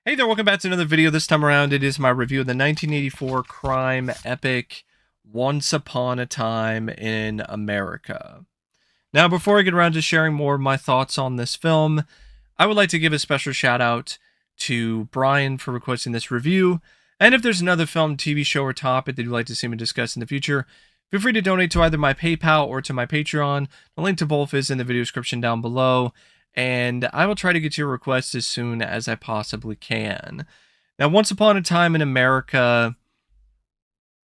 Hey there, welcome back to another video. This time around, it is my review of the 1984 crime epic Once Upon a Time in America. Now, before I get around to sharing more of my thoughts on this film, I would like to give a special shout out to Brian for requesting this review. And if there's another film, TV show, or topic that you'd like to see me discuss in the future, feel free to donate to either my PayPal or to my Patreon. The link to both is in the video description down below, and I will try to get to your requests as soon as I possibly can. Now, Once Upon a Time in America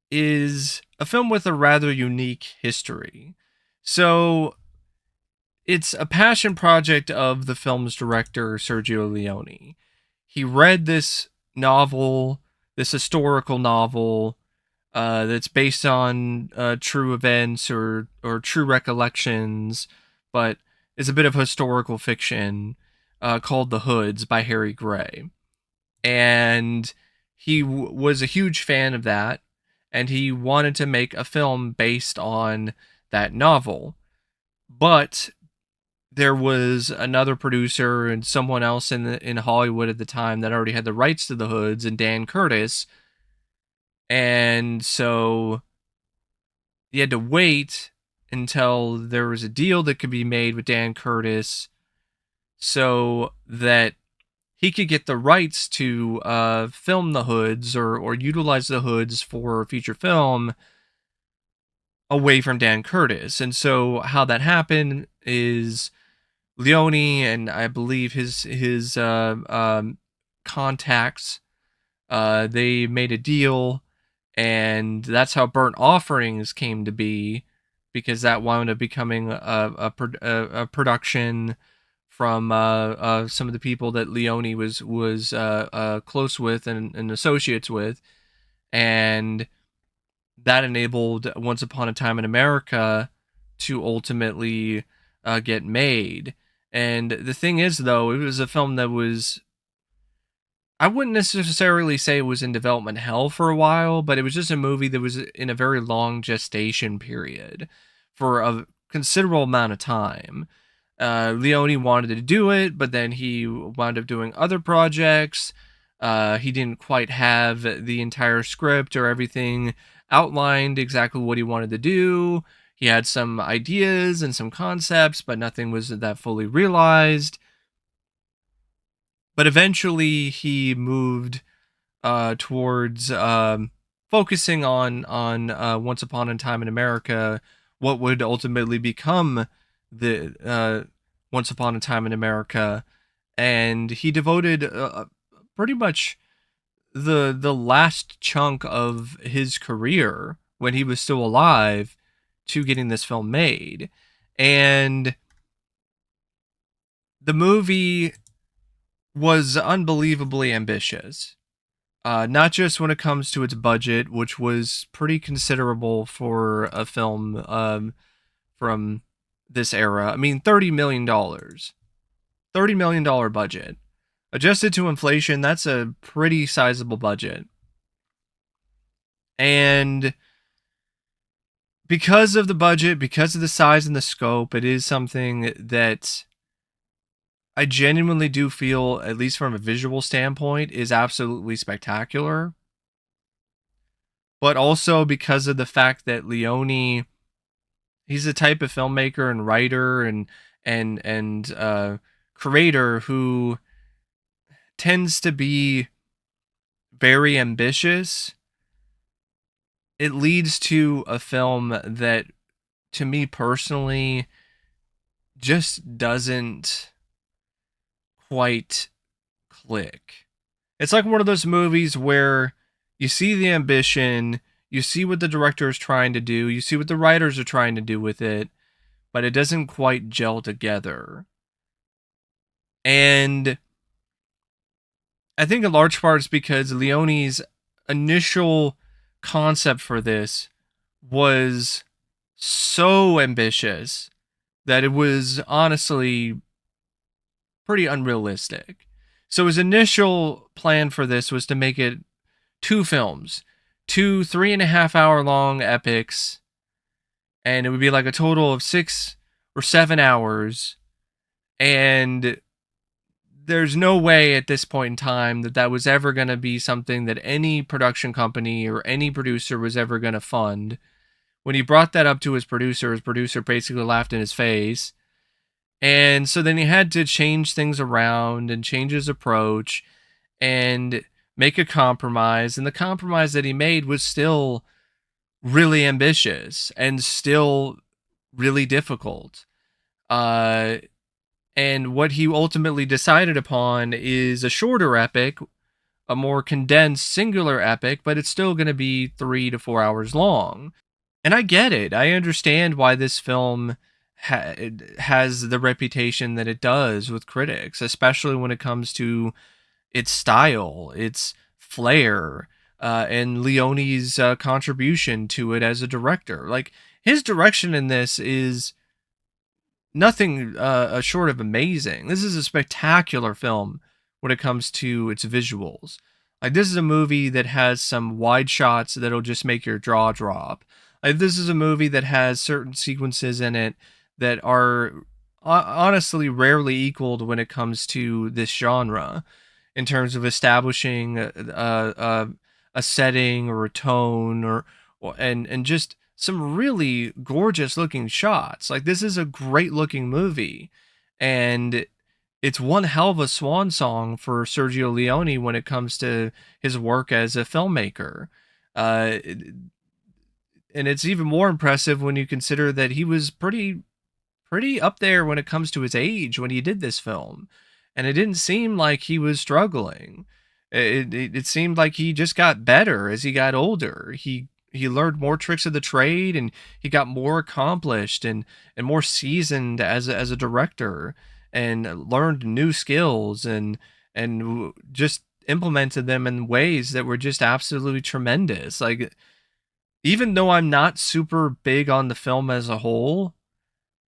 is a film with a rather unique history. So, it's a passion project of the film's director, Sergio Leone. He read this novel, this historical novel, that's based on true events or true recollections, but is a bit of historical fiction, called The Hoods by Harry Gray. And he was a huge fan of that, and he wanted to make a film based on that novel. But there was another producer and someone else in Hollywood at the time that already had the rights to The Hoods, and Dan Curtis. And so you had to wait until there was a deal that could be made with Dan Curtis so that he could get the rights to film the Hoods or utilize the Hoods for a feature film away from Dan Curtis. And so how that happened is Leone and I believe his contacts, they made a deal, and that's how Burnt Offerings came to be, because that wound up becoming a production from some of the people that Leone was close with and associates with, and that enabled Once Upon a Time in America to ultimately get made. And the thing is, though, it was a film that was, I wouldn't necessarily say it was in development hell for a while, but it was just a movie that was in a very long gestation period for a considerable amount of time. Leone wanted to do it, but then he wound up doing other projects. He didn't quite have the entire script or everything outlined exactly what he wanted to do. He had some ideas and some concepts, but nothing was that fully realized. But eventually, he moved towards focusing on Once Upon a Time in America, what would ultimately become the Once Upon a Time in America, and he devoted pretty much the last chunk of his career when he was still alive to getting this film made. And the movie was unbelievably ambitious. Not just when it comes to its budget, which was pretty considerable for a film from this era. I mean, $30 million. $30 million budget. Adjusted to inflation, that's a pretty sizable budget. And because of the budget, because of the size and the scope, it is something that I genuinely do feel, at least from a visual standpoint, is absolutely spectacular. But also because of the fact that Leone, he's the type of filmmaker and writer and creator who tends to be very ambitious. It leads to a film that, to me personally, just doesn't quite click. It's like one of those movies where you see the ambition, you see what the director is trying to do, you see what the writers are trying to do with it, but it doesn't quite gel together. And I think a large part is because Leone's initial concept for this was so ambitious that it was honestly pretty unrealistic. So his initial plan for this was to make it two films, two 3.5 hour long epics, and it would be like a total of 6 or 7 hours. And there's no way at this point in time that that was ever going to be something that any production company or any producer was ever going to fund. When he brought that up to his producer basically laughed in his face. And so then he had to change things around and change his approach and make a compromise. And the compromise that he made was still really ambitious and still really difficult. Uh, and what he ultimately decided upon is a shorter epic, a more condensed singular epic, but it's still going to be 3 to 4 hours long. And I get it. I understand why this film has the reputation that it does with critics, especially when it comes to its style, its flair, and Leone's contribution to it as a director. Like, his direction in this is nothing short of amazing. This is a spectacular film when it comes to its visuals. Like, this is a movie that has some wide shots that'll just make your jaw drop. Like, this is a movie that has certain sequences in it that are honestly rarely equaled when it comes to this genre in terms of establishing a setting or a tone and just some really gorgeous looking shots. Like, this is a great looking movie, and it's one hell of a swan song for Sergio Leone when it comes to his work as a filmmaker. Uh, and it's even more impressive when you consider that he was pretty up there when it comes to his age when he did this film, and it didn't seem like he was struggling. It seemed like he just got better as he got older. He learned more tricks of the trade, and he got more accomplished and more seasoned as a director, and learned new skills and just implemented them in ways that were just absolutely tremendous. Like, even though I'm not super big on the film as a whole,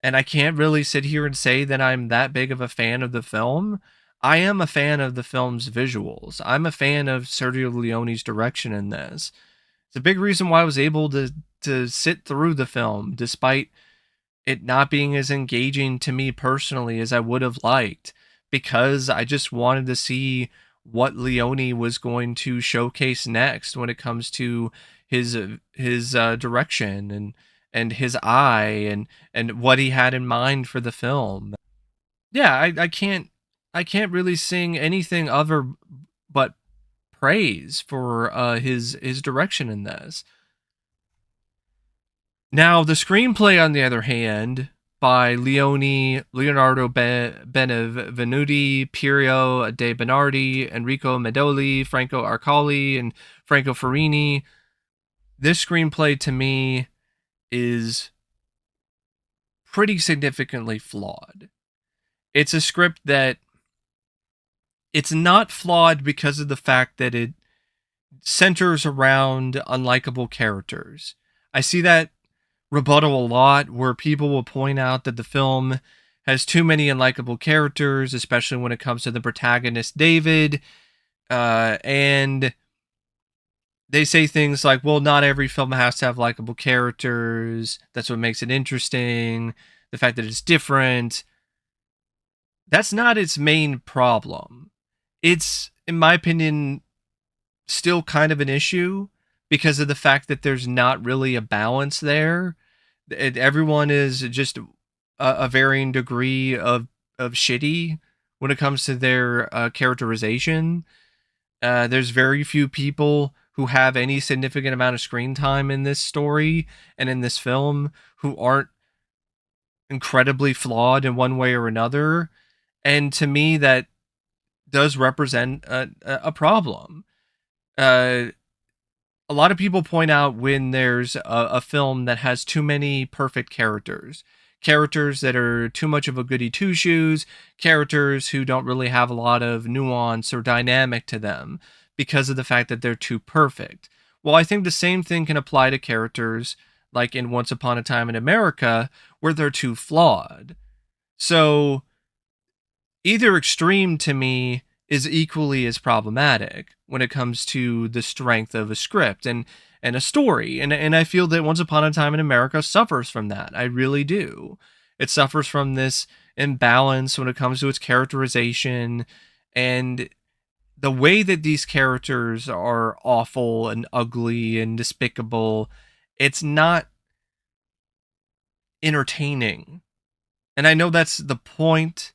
and I can't really sit here and say that I'm that big of a fan of the film, I am a fan of the film's visuals. I'm a fan of Sergio Leone's direction in this. It's a big reason why I was able to sit through the film despite it not being as engaging to me personally as I would have liked, because I just wanted to see what Leone was going to showcase next when it comes to his direction and his eye and what he had in mind for the film. Yeah, I can't really sing anything other but praise for his direction in this. Now, the screenplay, on the other hand, by Leonardo Benvenuti, Piero De Bernardi, Enrico Medoli, Franco Arcali, and Franco Farini, this screenplay to me is pretty significantly flawed. It's a script that it's not flawed because of the fact that it centers around unlikable characters. I see that rebuttal a lot where people will point out that the film has too many unlikable characters, especially when it comes to the protagonist David, and they say things like, well, not every film has to have likable characters. That's what makes it interesting. The fact that it's different. That's not its main problem. It's, in my opinion, still kind of an issue because of the fact that there's not really a balance there. Everyone is just a varying degree of shitty when it comes to their characterization. There's very few people who have any significant amount of screen time in this story and in this film who aren't incredibly flawed in one way or another. And to me, that does represent a problem. Uh, a lot of people point out when there's a film that has too many perfect characters that are too much of a goody two shoes, characters who don't really have a lot of nuance or dynamic to them because of the fact that they're too perfect. Well, I think the same thing can apply to characters like in Once Upon a Time in America, where they're too flawed. So either extreme to me is equally as problematic when it comes to the strength of a script and a story. And I feel that Once Upon a Time in America suffers from that. I really do. It suffers from this imbalanced when it comes to its characterization and the way that these characters are awful and ugly and despicable. It's not entertaining. And I know that's the point,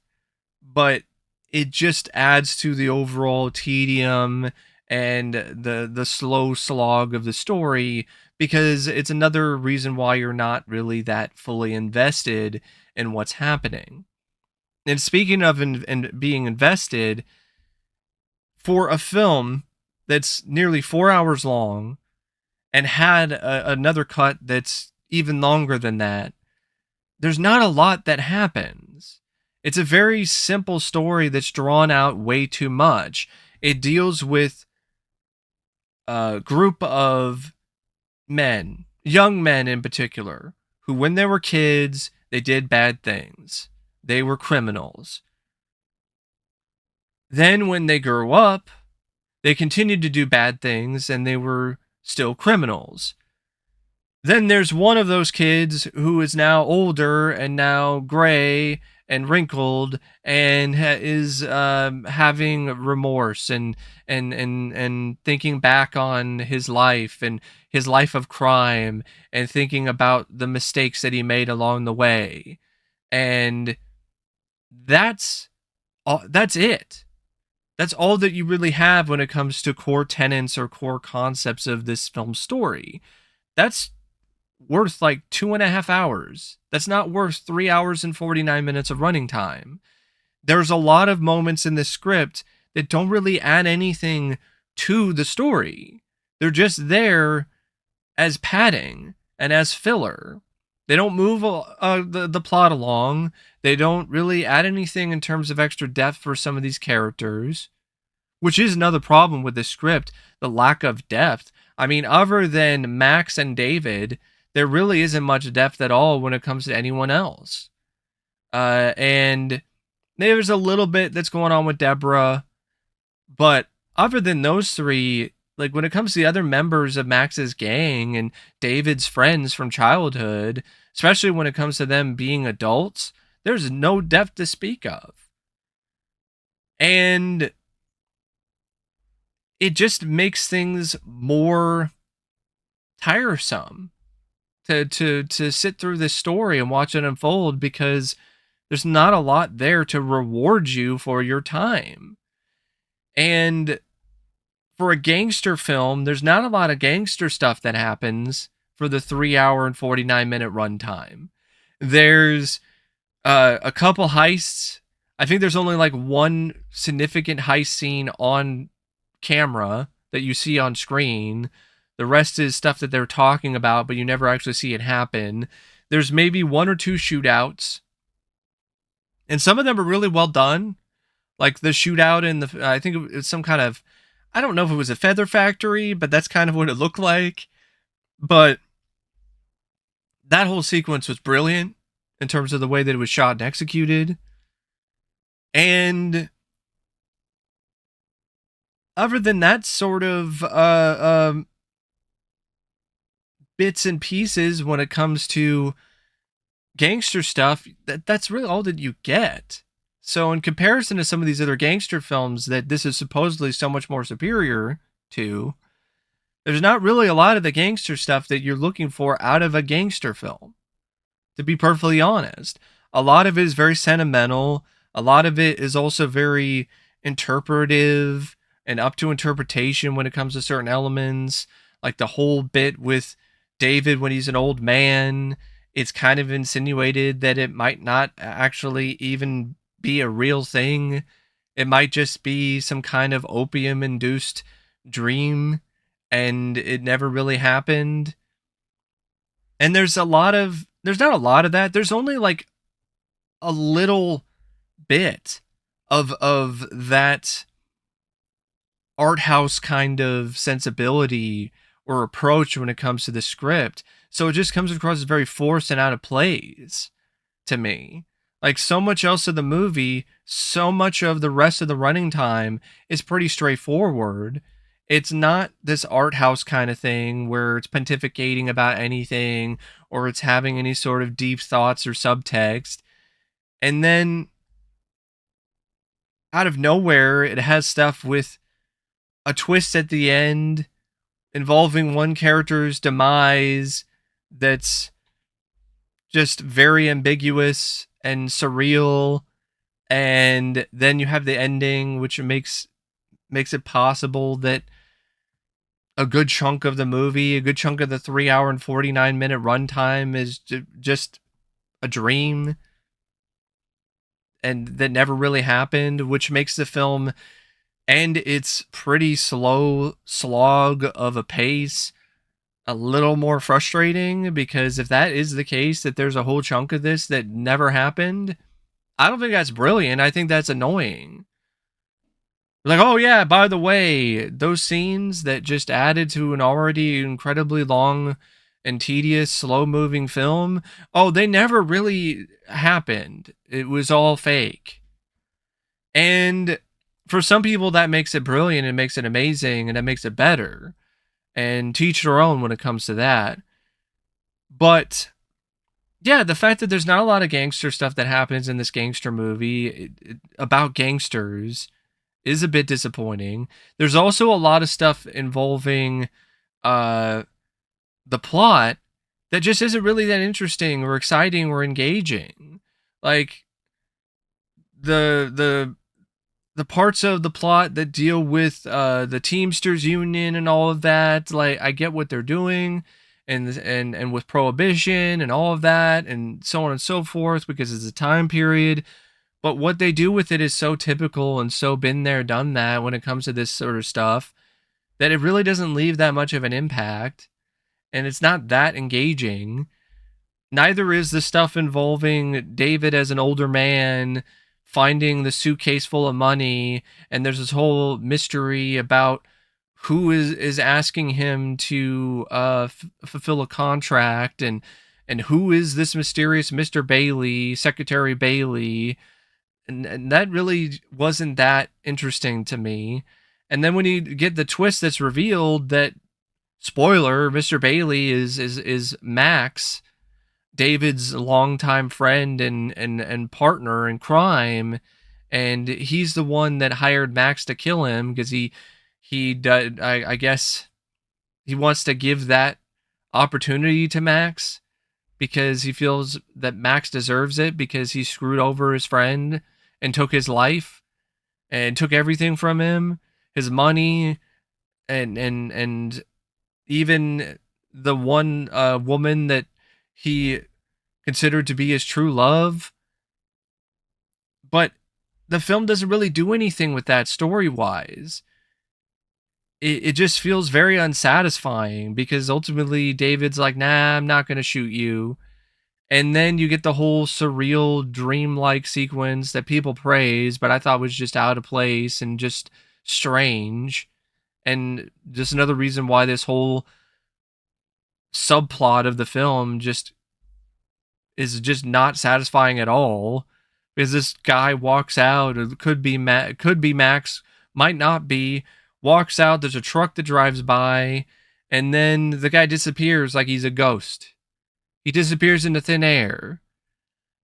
but it just adds to the overall tedium and the slow slog of the story, because it's another reason why you're not really that fully invested in what's happening. And speaking of being invested, for a film that's nearly 4 hours long and had another cut that's even longer than that, there's not a lot that happens. It's a very simple story that's drawn out way too much. It deals with a group of men, young men in particular, who when they were kids, they did bad things. They were criminals. Then when they grew up, they continued to do bad things and they were still criminals. Then there's one of those kids who is now older and now gray and wrinkled and is having remorse and thinking back on his life and his life of crime and thinking about the mistakes that he made along the way. And that's all, that's it. That's all that you really have when it comes to core tenets or core concepts of this film story. That's worth like 2.5 hours. That's not worth 3 hours and 49 minutes of running time. There's a lot of moments in the script that don't really add anything to the story. They're just there as padding and as filler. They don't move the plot along. They don't really add anything in terms of extra depth for some of these characters, which is another problem with the script, the lack of depth. I mean, other than Max and David, there really isn't much depth at all when it comes to anyone else. And there's a little bit that's going on with Deborah, but other than those three, like when it comes to the other members of Max's gang and David's friends from childhood, especially when it comes to them being adults, there's no depth to speak of. And it just makes things more tiresome to sit through this story and watch it unfold, because there's not a lot there to reward you for your time. And for a gangster film, there's not a lot of gangster stuff that happens for the 3 hour and 49 minute runtime. There's a couple heists. I think there's only like one significant heist scene on camera that you see on screen. The rest is stuff that they're talking about, but you never actually see it happen. There's maybe one or two shootouts, and some of them are really well done. Like the shootout in the, I think it was some kind of, I don't know if it was a feather factory, but that's kind of what it looked like. But that whole sequence was brilliant in terms of the way that it was shot and executed. And other than that sort of bits and pieces when it comes to gangster stuff, that's really all that you get. So in comparison to some of these other gangster films that this is supposedly so much more superior to, there's not really a lot of the gangster stuff that you're looking for out of a gangster film, to be perfectly honest. A lot of it is very sentimental. A lot of it is also very interpretive and up to interpretation when it comes to certain elements, like the whole bit with David when he's an old man. It's kind of insinuated that it might not actually even be a real thing. It might just be some kind of opium-induced dream, and it never really happened. And there's not a lot of that. There's only like a little bit of that art house kind of sensibility or approach when it comes to the script. So it just comes across as very forced and out of place to me. Like so much else of the movie, so much of the rest of the running time is pretty straightforward. It's not this art house kind of thing where it's pontificating about anything or it's having any sort of deep thoughts or subtext. And then out of nowhere, it has stuff with a twist at the end involving one character's demise that's just very ambiguous and surreal. And then you have the ending, which makes it possible that a good chunk of the movie, a good chunk of the 3 hour and 49 minute runtime is just a dream and that never really happened, which makes the film and its pretty slow slog of a pace a little more frustrating, because if that is the case, that there's a whole chunk of this that never happened, I don't think that's brilliant. I think that's annoying. Like, oh yeah, by the way, those scenes that just added to an already incredibly long and tedious, slow moving film, oh, they never really happened. It was all fake. And for some people, that makes it brilliant and makes it amazing and that makes it better. And teach their own when it comes to that. But yeah, the fact that there's not a lot of gangster stuff that happens in this gangster movie about gangsters is a bit disappointing. There's also a lot of stuff involving uh, the plot that just isn't really that interesting or exciting or engaging. Like the the parts of the plot that deal with the Teamsters Union and all of that, like I get what they're doing, and with prohibition and all of that, and so on and so forth, because it's a time period. But what they do with it is so typical and so been there, done that when it comes to this sort of stuff, that it really doesn't leave that much of an impact, and it's not that engaging. Neither is the stuff involving David as an older man finding the suitcase full of money, and there's this whole mystery about who is asking him to fulfill a contract, and who is this mysterious Mr. Bailey, Secretary Bailey, and that really wasn't that interesting to me. And then when you get the twist that's revealed that, spoiler, Mr. Bailey is Max, David's longtime friend and partner in crime, and he's the one that hired Max to kill him because I guess he wants to give that opportunity to Max because he feels that Max deserves it because he screwed over his friend and took his life and took everything from him, his money, and even the one woman that he considered to be his true love. But the film doesn't really do anything with that story wise. It just feels very unsatisfying because ultimately David's like, nah, I'm not going to shoot you. And then you get the whole surreal, dreamlike sequence that people praise, but I thought was just out of place and just strange. And just another reason why this whole subplot of the film just is just not satisfying at all. Because this guy walks out, it could be Max, might not be, walks out, there's a truck that drives by, and then the guy disappears like he's a ghost. He disappears into thin air.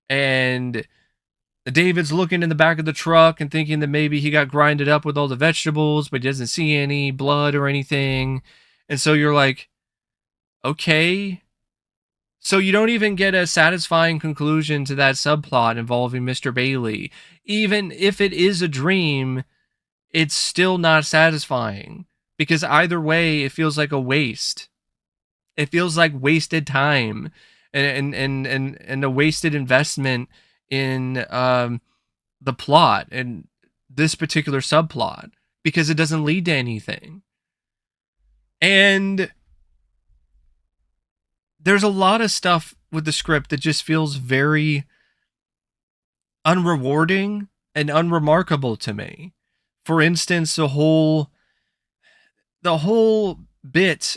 And David's looking in the back of the truck and thinking that maybe he got grinded up with all the vegetables, but he doesn't see any blood or anything. And so you're like, okay. So you don't even get a satisfying conclusion to that subplot involving Mr. Bailey. Even if it is a dream, it's still not satisfying because either way, it feels like a waste. It feels like wasted time and a wasted investment in the plot and this particular subplot because it doesn't lead to anything. And there's a lot of stuff with the script that just feels very unrewarding and unremarkable to me. For instance, the whole bit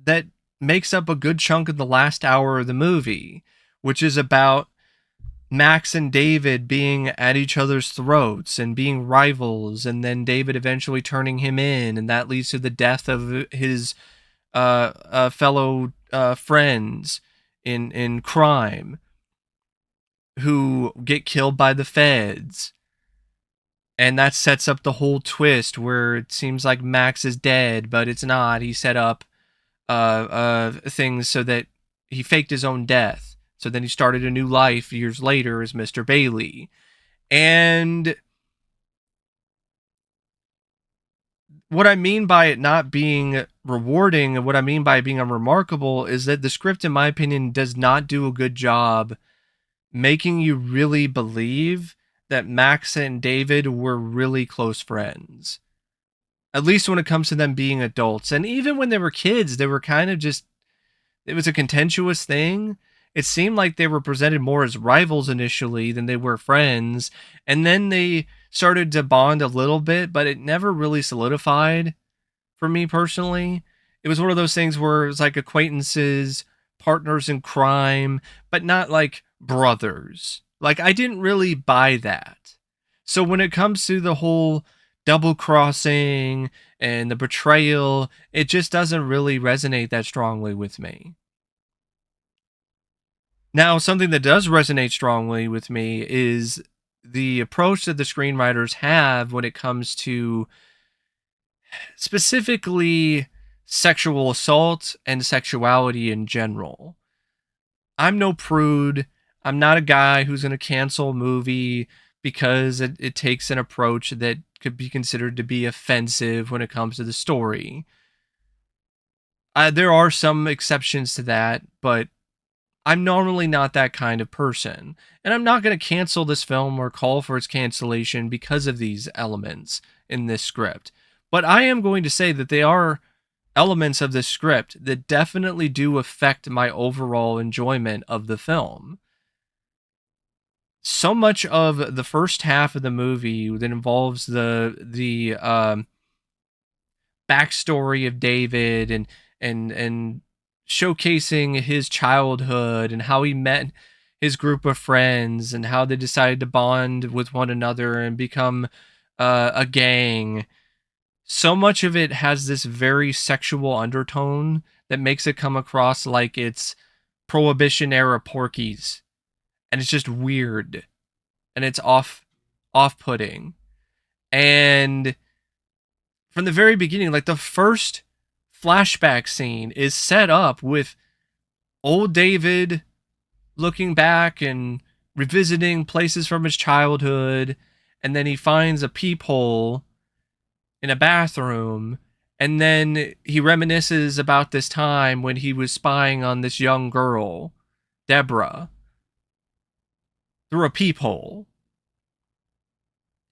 that makes up a good chunk of the last hour of the movie, which is about Max and David being at each other's throats and being rivals, and then David eventually turning him in, and that leads to the death of his fellow friends in crime. who get killed by the feds. And that sets up the whole twist where it seems like Max is dead, but it's not. He set up things so that he faked his own death. So then he started a new life years later as Mr. Bailey. And what I mean by it not being rewarding, and what I mean by it being unremarkable, is that the script, in my opinion, does not do a good job making you really believe that Max and David were really close friends. At least when it comes to them being adults. And even when they were kids, they were kind of just, it was a contentious thing. It seemed like they were presented more as rivals initially than they were friends. And then they started to bond a little bit, but it never really solidified for me personally. It was one of those things where it was like acquaintances, partners in crime, but not like brothers. Like, I didn't really buy that. So when it comes to the whole double crossing and the betrayal, it just doesn't really resonate that strongly with me. Now, something that does resonate strongly with me is the approach that the screenwriters have when it comes to specifically sexual assault and sexuality in general. I'm no prude. I'm not a guy who's going to cancel a movie because it takes an approach that could be considered to be offensive when it comes to the story. There are some exceptions to that, but I'm normally not that kind of person. And I'm not going to cancel this film or call for its cancellation because of these elements in this script. But I am going to say that they are elements of this script that definitely do affect my overall enjoyment of the film. So much of the first half of the movie that involves the backstory of David and showcasing his childhood and how he met his group of friends and how they decided to bond with one another and become a gang. So much of it has this very sexual undertone that makes it come across like it's Prohibition era Porky's, and it's just weird, and it's off-putting. And from the very beginning, like the first flashback scene is set up with old David looking back and revisiting places from his childhood, and then he finds a peephole in a bathroom, and then he reminisces about this time when he was spying on this young girl, Deborah, through a peephole.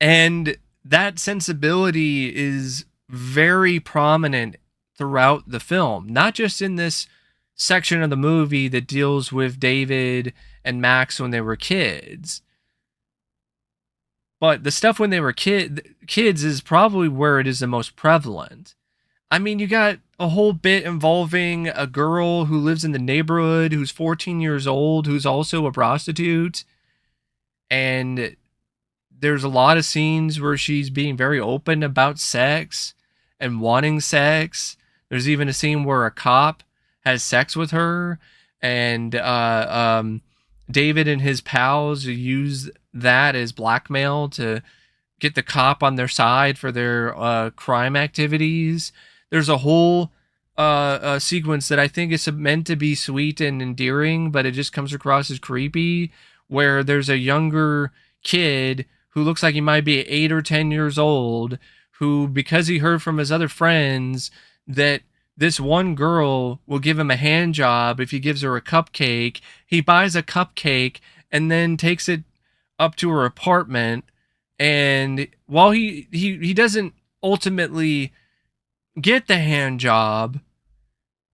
And that sensibility is very prominent throughout the film, not just in this section of the movie that deals with David and Max when they were kids, but the stuff when they were kids is probably where it is the most prevalent. I mean, you got a whole bit involving a girl who lives in the neighborhood who's 14 years old, who's also a prostitute. And there's a lot of scenes where she's being very open about sex and wanting sex. There's even a scene where a cop has sex with her, and David and his pals use that as blackmail to get the cop on their side for their crime activities. There's a whole sequence that I think is meant to be sweet and endearing, but it just comes across as creepy, where there's a younger kid who looks like he might be 8 or 10 years old, who, because he heard from his other friends that this one girl will give him a hand job if he gives her a cupcake, he buys a cupcake and then takes it up to her apartment. And while he doesn't ultimately get the hand job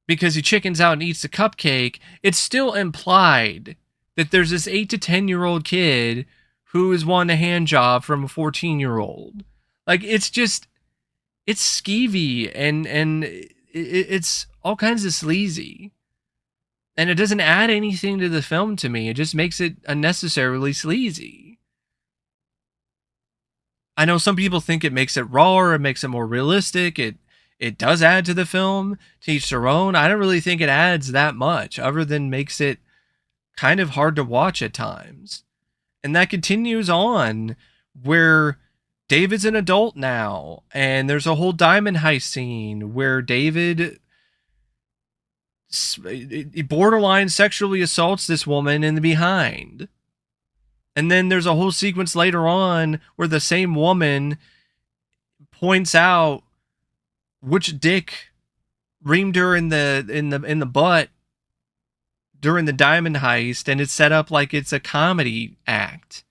because he chickens out and eats the cupcake, it's still implied that there's this 8 to 10-year-old kid who is wanting a hand job from a 14-year-old. Like, it's just, it's skeevy and it's all kinds of sleazy. And it doesn't add anything to the film to me. It just makes it unnecessarily sleazy. I know some people think it makes it rawer, it makes it more realistic. It does add to the film, to each their own. I don't really think it adds that much, other than makes it kind of hard to watch at times. And that continues on where David's an adult now, and there's a whole diamond heist scene where David borderline sexually assaults this woman in the behind. And then there's a whole sequence later on where the same woman points out which dick reamed her in the butt during the diamond heist, and it's set up like it's a comedy act.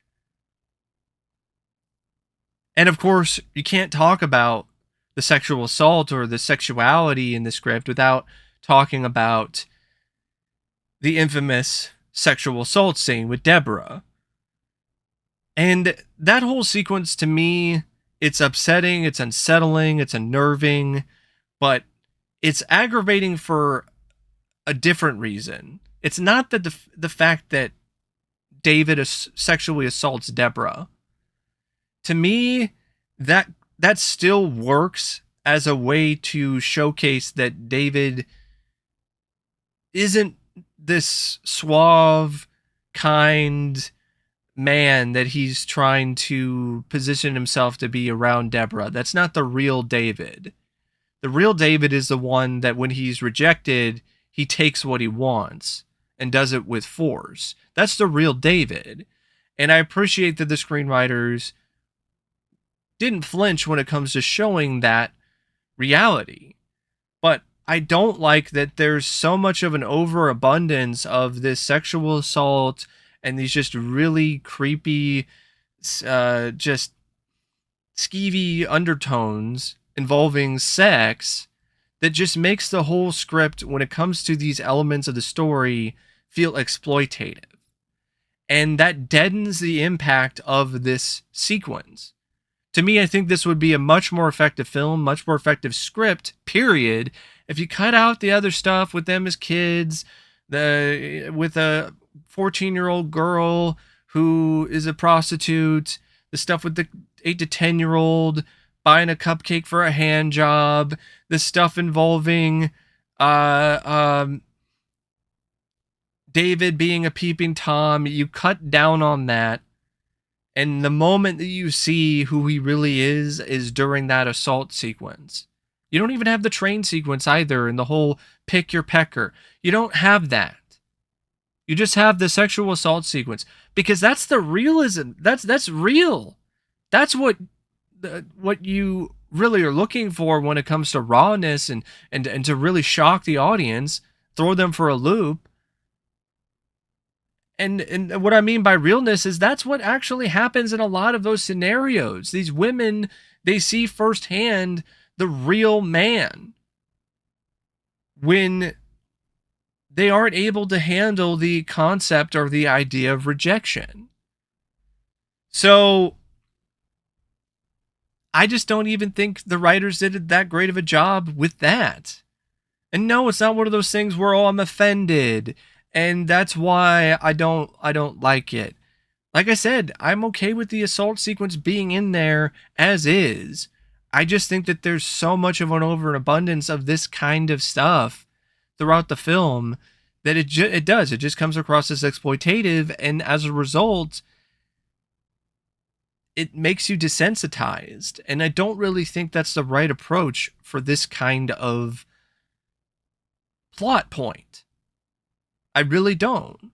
And of course, you can't talk about the sexual assault or the sexuality in the script without talking about the infamous sexual assault scene with Deborah. And that whole sequence, to me, it's upsetting, it's unsettling, it's unnerving, but it's aggravating for a different reason. It's not that the fact that David sexually assaults Deborah. To me, that still works as a way to showcase that David isn't this suave, kind man that he's trying to position himself to be around Deborah. That's not the real David. The real David is the one that when he's rejected, he takes what he wants and does it with force. That's the real David. And I appreciate that the screenwriters didn't flinch when it comes to showing that reality. But I don't like that there's so much of an overabundance of this sexual assault and these just really creepy, just skeevy undertones involving sex that just makes the whole script, when it comes to these elements of the story, feel exploitative. And that deadens the impact of this sequence. To me, I think this would be a much more effective film, much more effective script, period, if you cut out the other stuff with them as kids, with a 14-year-old girl who is a prostitute, the stuff with the 8 to 10-year-old buying a cupcake for a hand job, the stuff involving David being a peeping Tom. You cut down on that, and the moment that you see who he really is during that assault sequence. You don't even have the train sequence either, and the whole pick your pecker. You don't have that. You just have the sexual assault sequence, because that's the realism. That's real. That's what you really are looking for when it comes to rawness and to really shock the audience, throw them for a loop. And what I mean by realness is that's what actually happens in a lot of those scenarios. These women, they see firsthand the real man when they aren't able to handle the concept or the idea of rejection. So I just don't even think the writers did that great of a job with that. And no, it's not one of those things where, oh, I'm offended, and that's why I don't like it. Like I said, I'm okay with the assault sequence being in there as is. I just think that there's so much of an overabundance of this kind of stuff throughout the film that it just comes across as exploitative, and as a result, it makes you desensitized. And I don't really think that's the right approach for this kind of plot point. I really don't.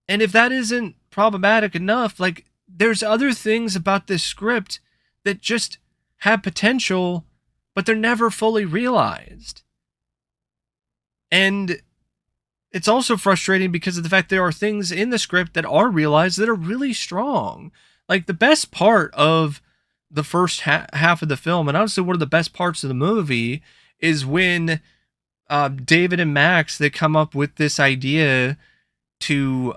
And if that isn't problematic enough, like, there's other things about this script that just have potential, but they're never fully realized. And it's also frustrating because of the fact there are things in the script that are realized that are really strong. Like, the best part of the first half of the film, and honestly one of the best parts of the movie, is when David and Max, they come up with this idea to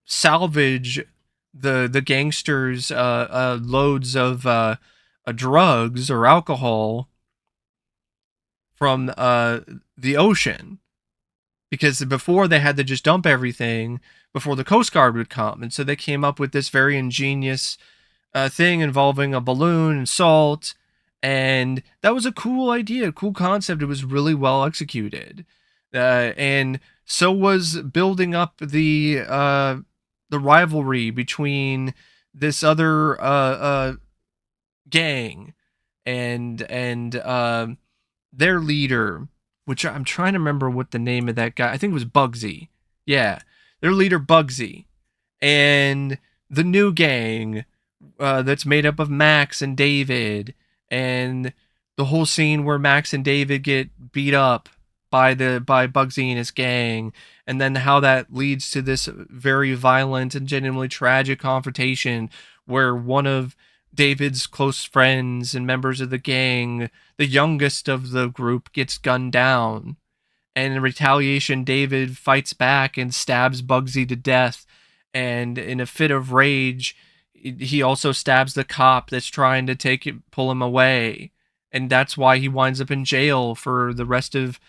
salvage the gangsters' loads of drugs or alcohol from the ocean. Because before, they had to just dump everything before the Coast Guard would come. And so they came up with this very ingenious thing involving a balloon and salt. And that was a cool idea, a cool concept. It was really well executed. And So was building up the rivalry between this other gang and their leader, which I'm trying to remember what the name of that guy. I think it was Bugsy. Yeah, their leader Bugsy, and the new gang that's made up of Max and David, and the whole scene where Max and David get beat up by Bugsy and his gang, and then how that leads to this very violent and genuinely tragic confrontation where one of David's close friends and members of the gang, the youngest of the group, gets gunned down. And in retaliation, David fights back and stabs Bugsy to death. And in a fit of rage, he also stabs the cop that's trying to pull him away. And that's why he winds up in jail for the rest of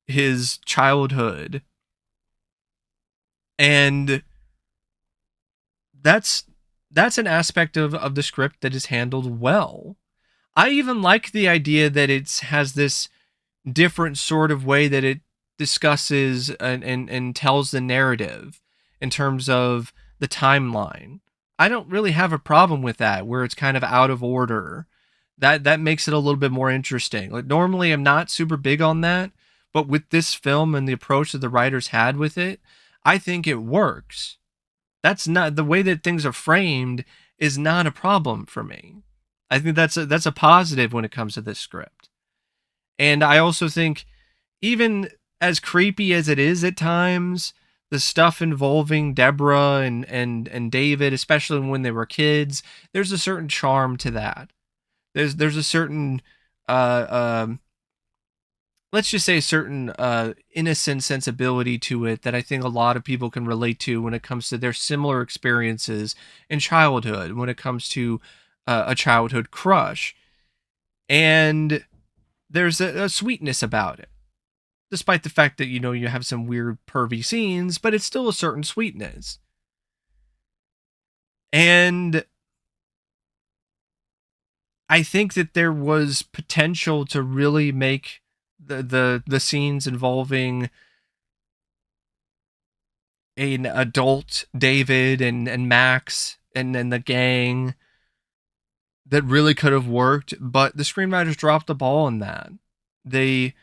his childhood. And that's an aspect of the script that is handled well. I even like the idea that it has this different sort of way that it discusses and tells the narrative in terms of the timeline. I don't really have a problem with that, where it's kind of out of order. That makes it a little bit more interesting. Like, normally I'm not super big on that, but with this film and the approach that the writers had with it, I think it works. That's not the way that things are framed is not a problem for me. I think that's a positive when it comes to this script. And I also think, even as creepy as it is at times, the stuff involving Deborah and David, especially when they were kids, there's a certain charm to that. There's a certain let's just say a certain innocent sensibility to it that I think a lot of people can relate to when it comes to their similar experiences in childhood, when it comes to a childhood crush. And there's a sweetness about it, despite the fact that, you have some weird pervy scenes, but it's still a certain sweetness. And I think that there was potential to really make the scenes involving an adult David and Max and the gang that really could have worked, but the screenwriters dropped the ball on that. They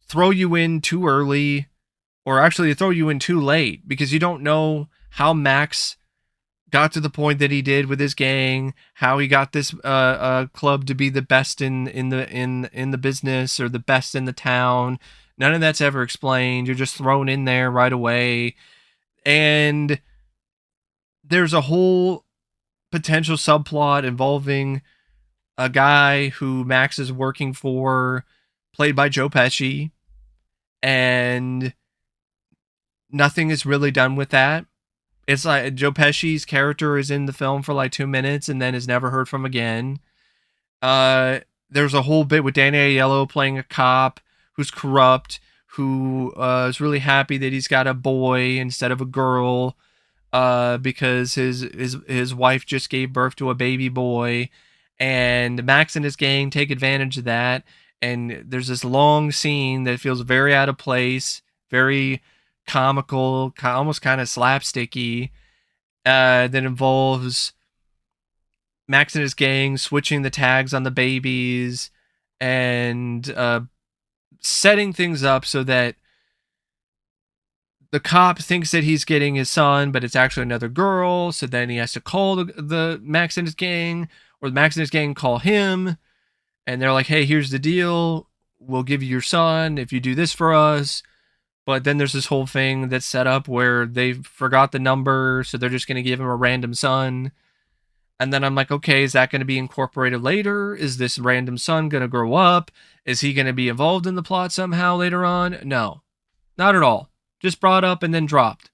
throw you in too early, or actually they throw you in too late, because you don't know how Max got to the point that he did with his gang, how he got this club to be the best in the business, or the best in the town. None of that's ever explained. You're just thrown in there right away. And there's a whole potential subplot involving a guy who Max is working for, played by Joe Pesci, and nothing is really done with that. It's like Joe Pesci's character is in the film for like 2 minutes and then is never heard from again. There's a whole bit with Danny Aiello playing a cop who's corrupt, who is really happy that he's got a boy instead of a girl, because his wife just gave birth to a baby boy, and Max and his gang take advantage of that. And there's this long scene that feels very out of place, very comical, almost kind of slapsticky, that involves Max and his gang switching the tags on the babies and setting things up so that the cop thinks that he's getting his son, but it's actually another girl. So then he has to call the Max and his gang, or Max and his gang call him, and they're like, "Hey, here's the deal. We'll give you your son if you do this for us." But then there's this whole thing that's set up where they forgot the number, so they're just going to give him a random son. And then I'm like, okay, is that going to be incorporated later? Is this random son going to grow up? Is he going to be involved in the plot somehow later on? No, not at all. Just brought up and then dropped.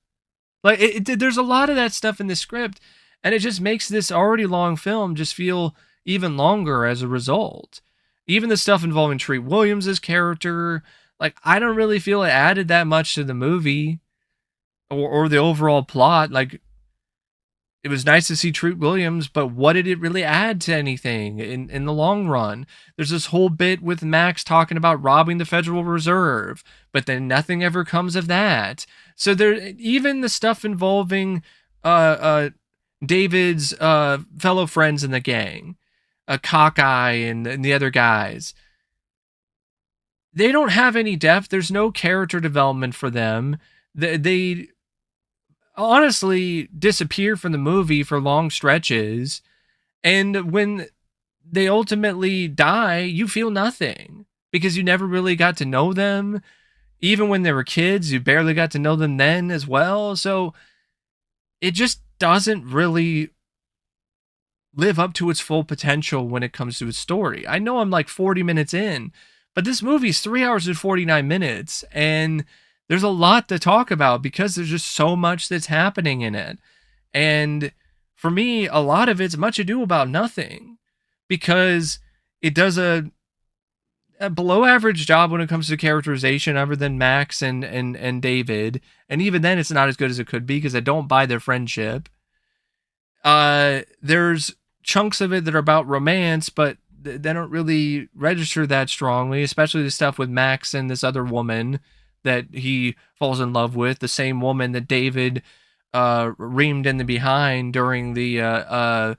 Like, there's a lot of that stuff in the script, and it just makes this already long film just feel even longer as a result. Even the stuff involving Treat Williams' character, like, I don't really feel it added that much to the movie or the overall plot. Like, it was nice to see Treat Williams, but what did it really add to anything in the long run? There's this whole bit with Max talking about robbing the Federal Reserve, but then nothing ever comes of that. So there, even the stuff involving David's fellow friends in the gang, Cockeye and the other guys, they don't have any depth. There's no character development for them. They honestly disappear from the movie for long stretches. And when they ultimately die, you feel nothing because you never really got to know them. Even when they were kids, you barely got to know them then as well. So it just doesn't really live up to its full potential when it comes to its story. I know I'm like 40 minutes in, but this movie's 3 hours and 49 minutes, and there's a lot to talk about because there's just so much that's happening in it. And for me, a lot of it's much ado about nothing because it does a below average job when it comes to characterization other than Max and David. And even then it's not as good as it could be because I don't buy their friendship. There's chunks of it that are about romance, but they don't really register that strongly, especially the stuff with Max and this other woman that he falls in love with, the same woman that David reamed in the behind during the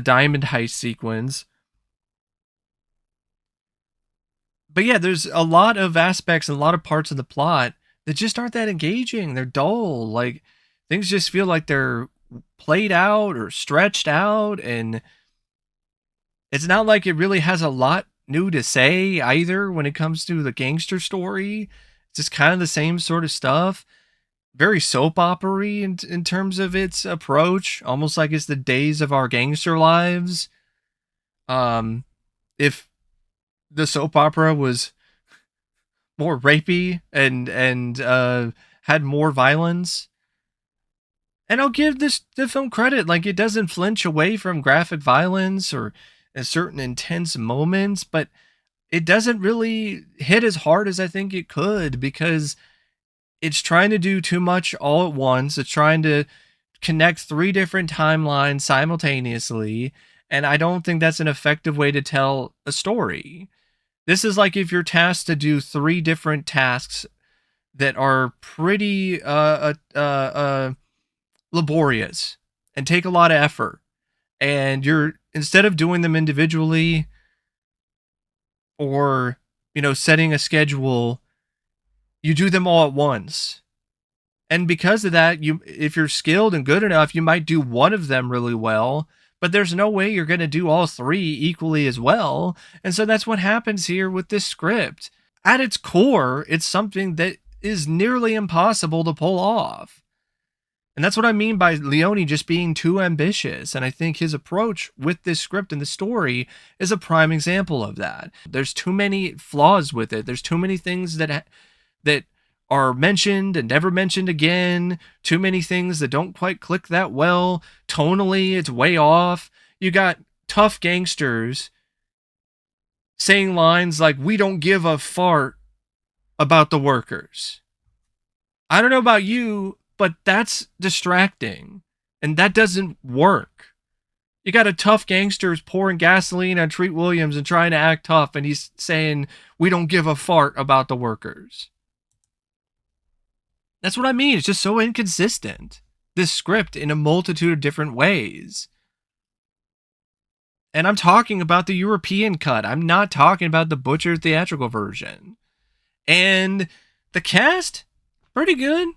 diamond heist sequence. But yeah, there's a lot of aspects and a lot of parts of the plot that just aren't that engaging. They're dull. Like things just feel like they're played out or stretched out, and it's not like it really has a lot new to say either when it comes to the gangster story. It's just kind of the same sort of stuff. Very soap opera-y in terms of its approach, almost like it's the days of our gangster lives. If the soap opera was more rapey and had more violence. And I'll give the film credit, like it doesn't flinch away from graphic violence or certain intense moments, but it doesn't really hit as hard as I think it could because it's trying to do too much all at once. It's trying to connect 3 different timelines simultaneously, and I don't think that's an effective way to tell a story. This is like if you're tasked to do 3 different tasks that are pretty laborious and take a lot of effort, and you're, instead of doing them individually or setting a schedule, you do them all at once. And because of that, if you're skilled and good enough, you might do one of them really well, but there's no way you're going to do all 3 equally as well. And so that's what happens here with this script. At its core, it's something that is nearly impossible to pull off. And that's what I mean by Leone just being too ambitious. And I think his approach with this script and the story is a prime example of that. There's too many flaws with it. There's too many things that are mentioned and never mentioned again. Too many things that don't quite click that well. Tonally, it's way off. You got tough gangsters saying lines like, "We don't give a fart about the workers." I don't know about you, but that's distracting, and that doesn't work. You got a tough gangster pouring gasoline on Treat Williams and trying to act tough, and he's saying, "We don't give a fart about the workers." That's what I mean. It's just so inconsistent, this script, in a multitude of different ways. And I'm talking about the European cut. I'm not talking about the butchered theatrical version. And the cast, pretty good.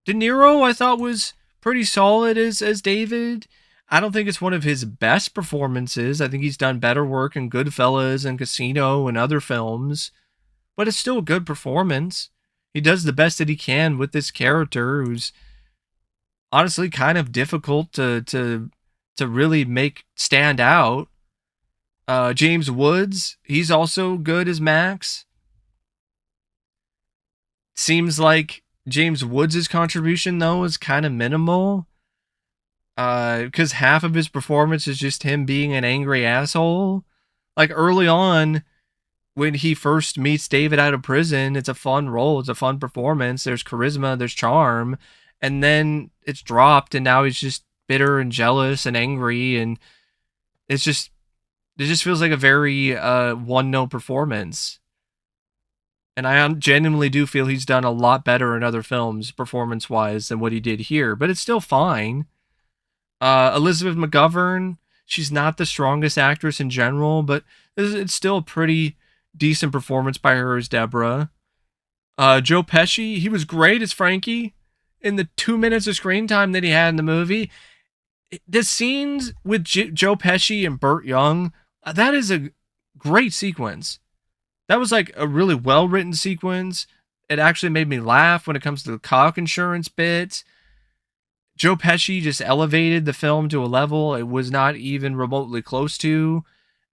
De Niro, I thought, was pretty solid as David. I don't think it's one of his best performances. I think he's done better work in Goodfellas and Casino and other films. But it's still a good performance. He does the best that he can with this character who's honestly kind of difficult to really make stand out. James Woods, he's also good as Max. Seems like James Woods' contribution, though, is kind of minimal. Because half of his performance is just him being an angry asshole. Like early on, when he first meets David out of prison, it's a fun role. It's a fun performance. There's charisma, there's charm. and then it's dropped, and now he's just bitter and jealous and angry, and it's just it just feels like a very one note performance. And I genuinely do feel he's done a lot better in other films performance wise than what he did here, but it's still fine. Elizabeth McGovern, she's not the strongest actress in general, but it's still a pretty decent performance by her as Deborah. Joe Pesci, he was great as Frankie in the 2 minutes of screen time that he had in the movie. The scenes with Joe Pesci and Burt Young, that is a great sequence. That was like a really well written sequence. It actually made me laugh when it comes to the cock insurance bit. Joe Pesci just elevated the film to a level it was not even remotely close to.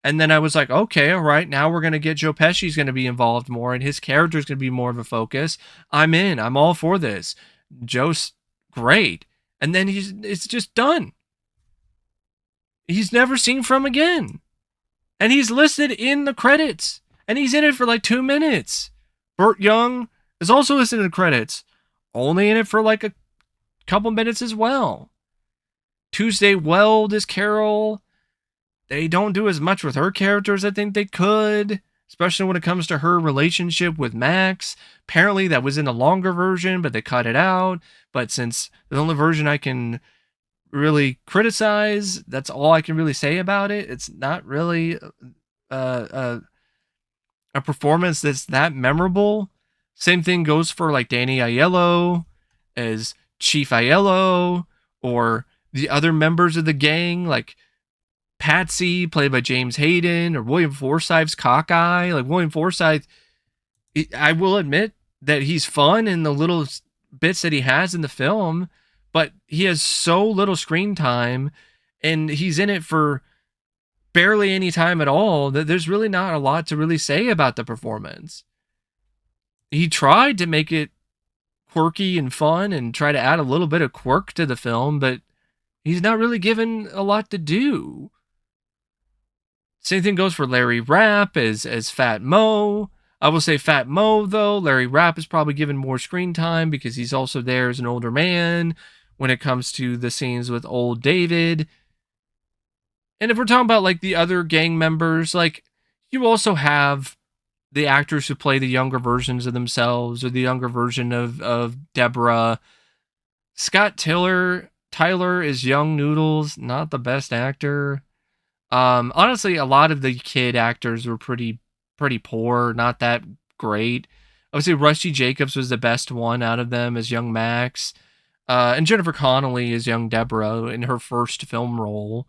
And then I was like, okay, all right, now we're going to get Joe Pesci's going to be involved more and his character's going to be more of a focus. I'm in. I'm all for this. Joe's great. And then it's just done. He's never seen from again. And he's listed in the credits. And he's in it for like 2 minutes. Burt Young is also listed in the credits. Only in it for like a couple minutes as well. Tuesday Weld is Carol. They don't do as much with her character as I think they could, especially when it comes to her relationship with Max. Apparently that was in the longer version, but they cut it out. But since the only version I can really criticize, that's all I can really say about it. It's not really a performance that's that memorable. Same thing goes for like Danny Aiello as Chief Aiello, or the other members of the gang, like Patsy, played by James Hayden, or William Forsythe's cockeye. Like William Forsythe, I will admit that he's fun in the little bits that he has in the film, but he has so little screen time, and he's in it for barely any time at all, that there's really not a lot to really say about the performance. He tried to make it quirky and fun and try to add a little bit of quirk to the film, but he's not really given a lot to do. Same thing goes for Larry Rapp as Fat Mo. I will say Fat Mo, though. Larry Rapp is probably given more screen time because he's also there as an older man when it comes to the scenes with old David. And if we're talking about like the other gang members, like you also have the actors who play the younger versions of themselves or the younger version of Deborah. Scott Tyler is young Noodles, not the best actor. Honestly, a lot of the kid actors were pretty poor, not that great. I would say Rusty Jacobs was the best one out of them as young Max. And Jennifer Connelly is young Deborah in her first film role.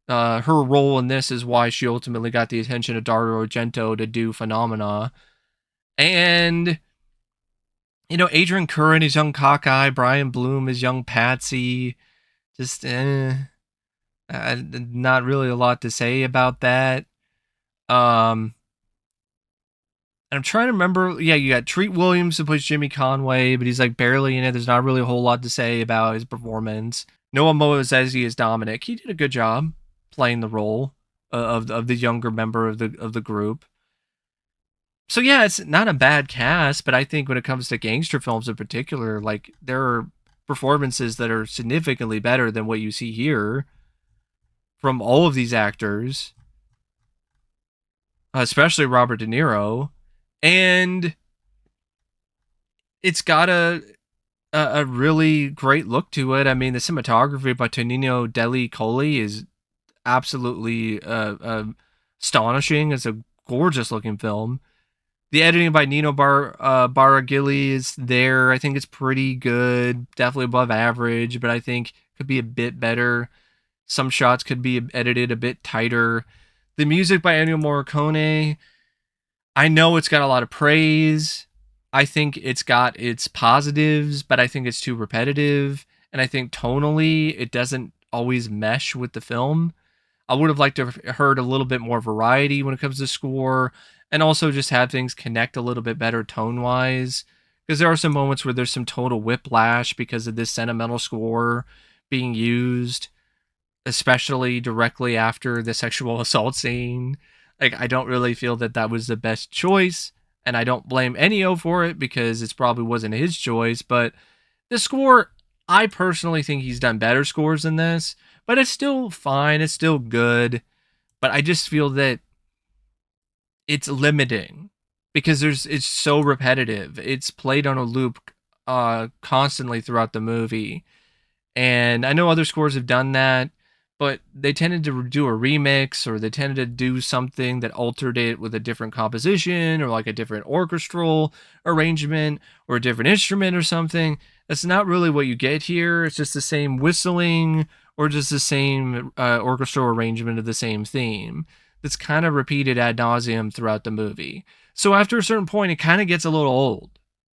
Her role in this is why she ultimately got the attention of Dario Argento to do Phenomena. And, Adrian Curran is young Cockeye. Brian Bloom is young Patsy. Just, not really a lot to say about that. And I'm trying to remember. Yeah, you got Treat Williams who plays Jimmy Conway, but he's like barely in it. There's not really a whole lot to say about his performance. Noah Moazezi is Dominic. He did a good job playing the role of the younger member of the group. So yeah, it's not a bad cast, but I think when it comes to gangster films in particular, like there are performances that are significantly better than what you see here from all of these actors, especially Robert De Niro, and it's got a really great look to it. I mean, the cinematography by Tonino Deli Colli is absolutely astonishing. It's a gorgeous looking film. The editing by Nino Baragili is there. I think it's pretty good, definitely above average, but I think could be a bit better. Some shots could be edited a bit tighter. The music by Ennio Morricone, I know it's got a lot of praise. I think it's got its positives, but I think it's too repetitive. And I think tonally, it doesn't always mesh with the film. I would have liked to have heard a little bit more variety when it comes to score, and also just have things connect a little bit better tone-wise. Because there are some moments where there's some total whiplash because of this sentimental score being used, especially directly after the sexual assault scene. Like, I don't really feel that that was the best choice, and I don't blame Ennio for it because it probably wasn't his choice, but the score, I personally think he's done better scores than this, but it's still fine. It's still good. But I just feel that it's limiting because it's so repetitive. It's played on a loop constantly throughout the movie. And I know other scores have done that, but they tended to do a remix or they tended to do something that altered it with a different composition or like a different orchestral arrangement or a different instrument or something. That's not really what you get here. It's just the same whistling or just the same orchestral arrangement of the same theme that's kind of repeated ad nauseum throughout the movie. So after a certain point, it kind of gets a little old.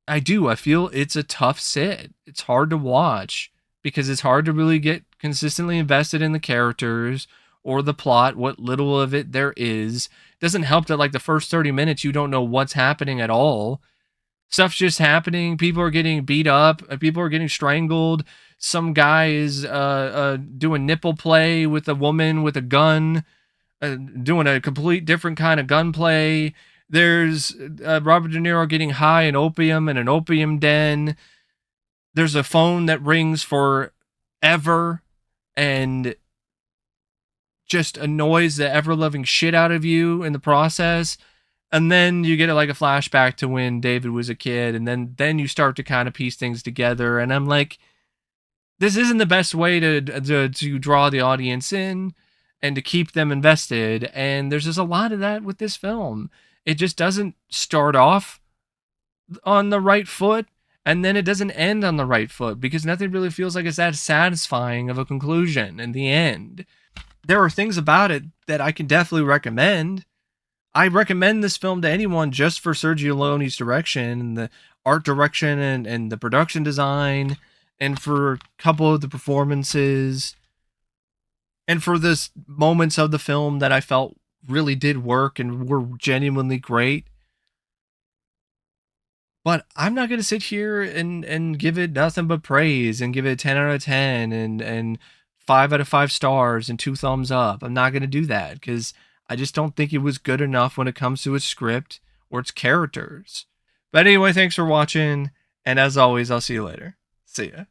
I feel it's a tough sit. It's hard to watch because it's hard to really get consistently invested in the characters or the plot, what little of it there is. It doesn't help that like the first 30 minutes you don't know what's happening at all. Stuff's just happening. People are getting beat up. People are getting strangled. Some guy is doing nipple play with a woman with a gun, doing a complete different kind of gunplay. There's Robert De Niro getting high in opium in an opium den. There's a phone that rings forever and just annoys the ever-loving shit out of you in the process. And then you get like a flashback to when David was a kid, and then you start to kind of piece things together. And I'm like, this isn't the best way to draw the audience in and to keep them invested. And there's just a lot of that with this film. It just doesn't start off on the right foot, and then it doesn't end on the right foot because nothing really feels like it's that satisfying of a conclusion in the end. There are things about it that I can definitely recommend. I recommend this film to anyone just for Sergio Leone's direction and the art direction and the production design and for a couple of the performances and for the moments of the film that I felt really did work and were genuinely great. But I'm not going to sit here and give it nothing but praise and give it 10 out of 10 and 5 out of 5 stars and 2 thumbs up. I'm not going to do that because I just don't think it was good enough when it comes to its script or its characters. But anyway, thanks for watching. And as always, I'll see you later. See ya.